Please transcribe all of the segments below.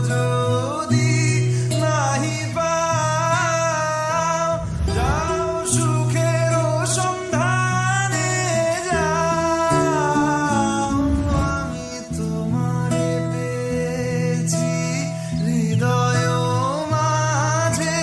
যদি নাহি পাও, যাও সুখের সন্ধানে যাও। আমি তোমারে পেয়েছি হৃদয় মাঝে।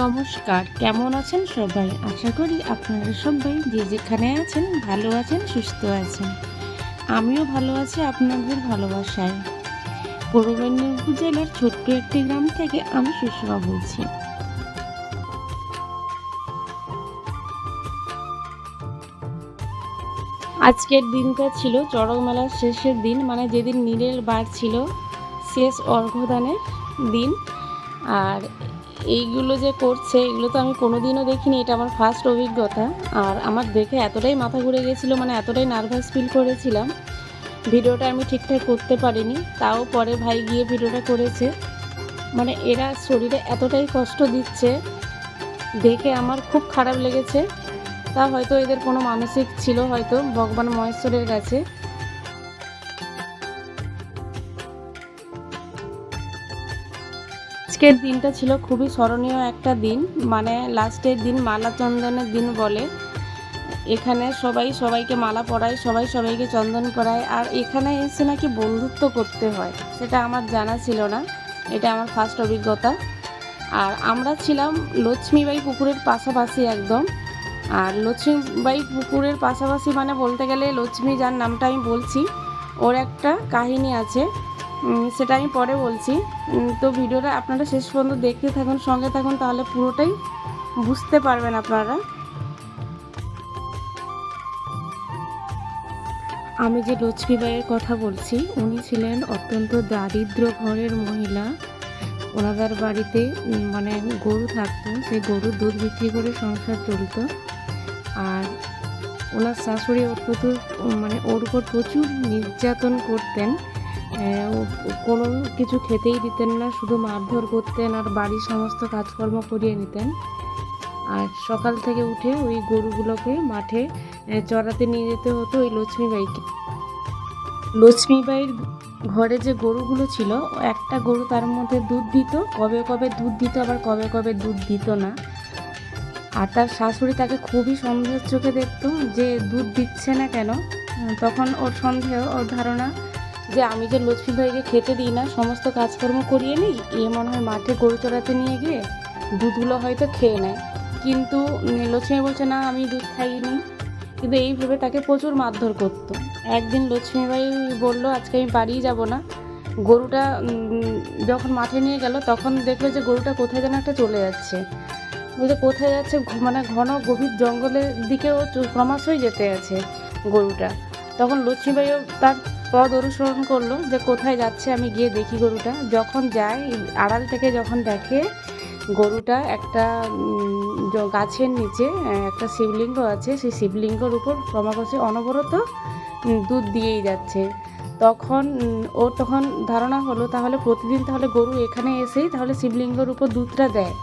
নমস্কার, কেমন আছেন সবাই? আশা করি আপনারা সবাই যে যেখানে আছেন ভালো আছেন, সুস্থ আছেন। আমিও ভালো আছি আপনাদের ভালোবাসায়। পূর্ব মেদিনীপুর জেলার ছোট্ট একটি গ্রাম থেকে আমি সুষমা বলছি। আজকের দিনটা ছিল চড়ক মেলার শেষের দিন, মানে যেদিন নীলের বার ছিল, শেষ অর্ঘ্যদানের দিন। আর এইগুলো যে করছে, এগুলো তো আমি কোনোদিনও দেখিনি, এটা আমার ফার্স্ট অভিজ্ঞতা। আর আমার দেখে এতটাই মাথা ঘুরে গেছিলো, মানে এতটাই নার্ভাস ফিল করেছিলাম, ভিডিওটা আমি ঠিকঠাক করতে পারিনি। তাও পরে ভাই গিয়ে ভিডিওটা করেছে। মানে এরা শরীরে এতটাই কষ্ট দিচ্ছে দেখে আমার খুব খারাপ লেগেছে। তা হয়তো এদের কোনো মানসিক ছিল হয়তো ভগবান মহেশ্বরের কাছে। আজকের দিনটা ছিল খুবই স্মরণীয় একটা দিন, মানে লাস্টের দিন, মালা চন্দনের দিন বলে। এখানে সবাই সবাইকে মালা পরায়, সবাই সবাইকে চন্দন করায়। আর এখানে এসে নাকি বন্ধুত্ব করতে হয়, সেটা আমার জানা ছিল না, এটা আমার ফার্স্ট অভিজ্ঞতা। আর আমরা ছিলাম লক্ষ্মীবাই পুকুরের পাশাপাশি একদম। আর লক্ষ্মীবাই পুকুরের পাশাপাশি মানে বলতে গেলে লক্ষ্মী যার নামটা আমি বলছি, ওর একটা কাহিনী আছে, সেটা আমি পরে বলছি। তো ভিডিওটা আপনারা শেষ পর্যন্ত দেখতে থাকুন, সঙ্গে থাকুন, তাহলে পুরোটাই বুঝতে পারবেন আপনারা। আমি যে লক্ষ্মীবাইয়ের কথা বলছি, উনি ছিলেন অত্যন্ত দারিদ্র ঘরের মহিলা। ওনাদের বাড়িতে মানে গরু থাকতো, সেই গরুর দুধ বিক্রি করে সংসার চলতো। আর ওনার শাশুড়ি ওর উপর প্রচুর নির্যাতন করতেন। কোনো কিছু খেতেই দিতেন না, শুধু মারধর করতেন আর বাড়ির সমস্ত কাজকর্ম করিয়ে নিতেন। আর সকাল থেকে উঠে ওই গরুগুলোকে মাঠে চড়াতে নিয়ে যেতে হতো ওই লক্ষ্মীবাইকে। লক্ষ্মীবাইয়ের ঘরে যে গরুগুলো ছিল, একটা গরু তার মধ্যে দুধ দিত, কবে কবে দুধ দিত, আবার কবে কবে দুধ দিত না। আর তার শাশুড়ি তাকে খুবই সন্দেহের চোখে দেখতো যে দুধ দিচ্ছে না কেন। তখন ওর সন্দেহ, ওর ধারণা যে আমি যে লক্ষ্মীবাইকে খেতে দিই না, সমস্ত কাজকর্ম করিয়ে নিই, এ মনে হয় মাঠে গরু চড়াতে নিয়ে গিয়ে দুধগুলো হয়তো খেয়ে নেয়। কিন্তু লক্ষ্মী বলছে না, আমি দুধ খাইনি। কিন্তু এইভাবে তাকে প্রচুর মারধর করতো। একদিন লক্ষ্মীবাই বলল, আজকে আমি বাড়িই যাব না। গরুটা যখন মাঠে নিয়ে গেল, তখন দেখলো যে গরুটা কোথায় যেন একটা চলে যাচ্ছে। বলছে কোথায় যাচ্ছে, মানে ঘন গভীর জঙ্গলের দিকেও ক্রমশই যেতে আছে গরুটা। তখন লক্ষ্মীবাইও তার পথ অনুসরণ করলো যে কোথায় যাচ্ছে, আমি গিয়ে দেখি গরুটা। যখন যায়, আড়াল থেকে যখন দেখে, গরুটা একটা গাছের নিচে একটা শিবলিঙ্গ আছে, সেই শিবলিঙ্গর উপর ক্রমাগত অনবরত দুধ দিয়েই যাচ্ছে। তখন ধারণা হলো, তাহলে প্রতিদিন তাহলে গরু এখানে এসেই তাহলে শিবলিঙ্গর উপর দুধটা দেয়।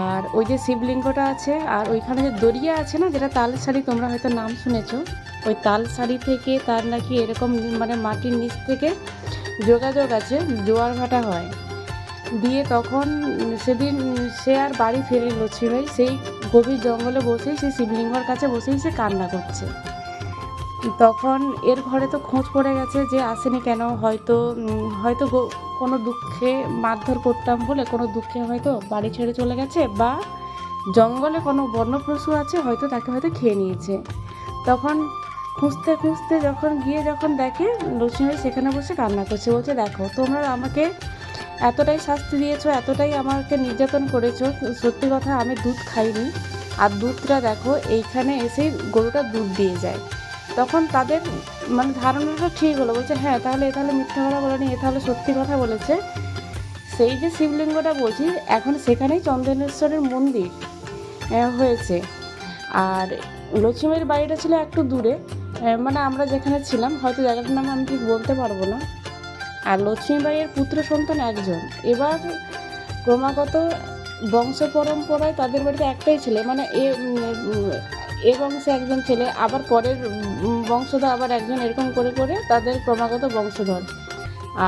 আর ওই যে শিবলিঙ্গটা আছে, আর ওইখানে যে দরিয়া আছে না, যেটা তালসারি, তোমরা হয়তো নাম শুনেছো, ওই তালসারি থেকে তার নাকি এরকম মানে মাটির নিচ থেকে যোগাযোগ আছে, জোয়ার ভাটা হয়। দিয়ে তখন সেদিন সে আর বাড়ি ফেরেনি লক্ষ্মীবাই, সেই গভীর জঙ্গলে বসেই সেই শিবলিঙ্গর কাছে বসেই সে কান্না করছে। তখন এর ঘরে তো খোঁজ পড়ে গেছে যে আসেনি কেন, হয়তো কোনো দুঃখে মারধর করতাম বলে কোনো দুঃখে হয়তো বাড়ি ছেড়ে চলে গেছে, বা জঙ্গলে কোনো বন্য পশু আছে, হয়তো তাকে হয়তো খেয়ে নিয়েছে। তখন খুঁজতে খুঁজতে যখন দেখে লক্ষ্মীবাই সেখানে বসে কান্না করছে, বলছে দেখো তোমরা আমাকে এতটাই শাস্তি দিয়েছো, এতটাই আমাকে নির্যাতন করেছো, সত্যি কথা আমি দুধ খাইনি, আর দুধটা দেখো এইখানে এসেই গরুটা দুধ দিয়ে যায়। তখন তাদের মানে ধারণাটা ঠিক হলো, বলছে হ্যাঁ তাহলে মিথ্যা কথা বলেনি, তাহলে সত্যি কথা বলেছে। সেই যে শিবলিঙ্গটা বলছি এখন সেখানেই চন্দনেশ্বরের মন্দির হয়েছে। আর লক্ষ্মীবাইয়ের বাড়িটা ছিল একটু দূরে, মানে আমরা যেখানে ছিলাম, হয়তো জায়গাটার নাম আমি ঠিক বলতে পারবো না। আর লক্ষ্মীবাইয়ের পুত্র সন্তান একজন। এবার ক্রমাগত বংশ পরম্পরায় তাদের বাড়িতে একটাই ছেলে, মানে এ বংশে একজন ছেলে, আবার পরের বংশধর আবার একজন, এরকম করে করে তাদের ক্রমাগত বংশধর।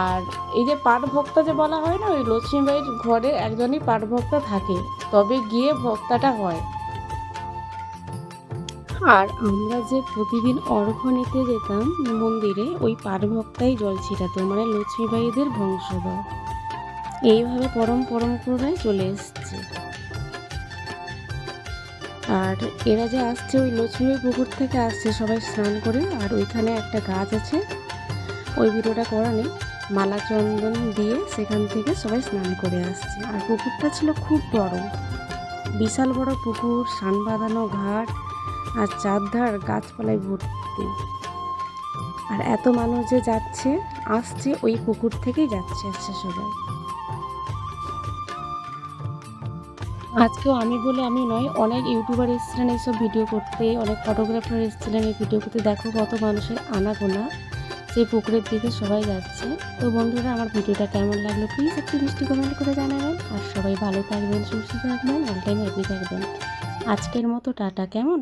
আর এই যে পাঠভক্তা যে বলা হয় না, ওই লক্ষ্মীবাইয়ের ঘরে একজনই পাঠভক্তা থাকে, তবে গিয়ে ভক্তাটা হয়। আর আমরা যে প্রতিদিন অর্ঘ্য নিতে যেতাম মন্দিরে, ওই পাঠভক্তাই জল ছিটাতো, মানে লক্ষ্মীবাইদের বংশধর। এইভাবে পরম্পরায় চলে এসছে। আর এরা যে আসছে ওই লক্ষ্মীবাই পুকুর থেকে আসছে সবাই স্নান করে, আর ওইখানে একটা গাছ আছে, ওই ভিডিওটা করা নেই, মালা চন্দন দিয়ে সেখান থেকে সবাই স্নান করে আসছে। আর পুকুরটা ছিল খুব বড়, বিশাল বড় পুকুর, সান বাঁধানো ঘাট, আর চারধার গাছপালায় ভর্তি। আর এত মানুষ যে আসছে ওই পুকুর থেকেই আসছে সবাই। আজকেও আমি বলে আমি নয়, অনেক ইউটিউবার এসেছিলেন এইসব ভিডিও করতে, অনেক ফটোগ্রাফার এসেছিলেন এই ভিডিও করতে। দেখো কত মানুষের আনাগোনা সেই পুকুরের দিকে সবাই যাচ্ছে। তো বন্ধুরা, আমার ভিডিওটা কেমন লাগলো প্লিজ একটু মিষ্টি কমেন্ট করে জানাবেন। আর সবাই ভালো থাকবেন, সুস্থ থাকবেন, অল টাইম হ্যাপি থাকবেন। আজকের মতো টাটা, কেমন?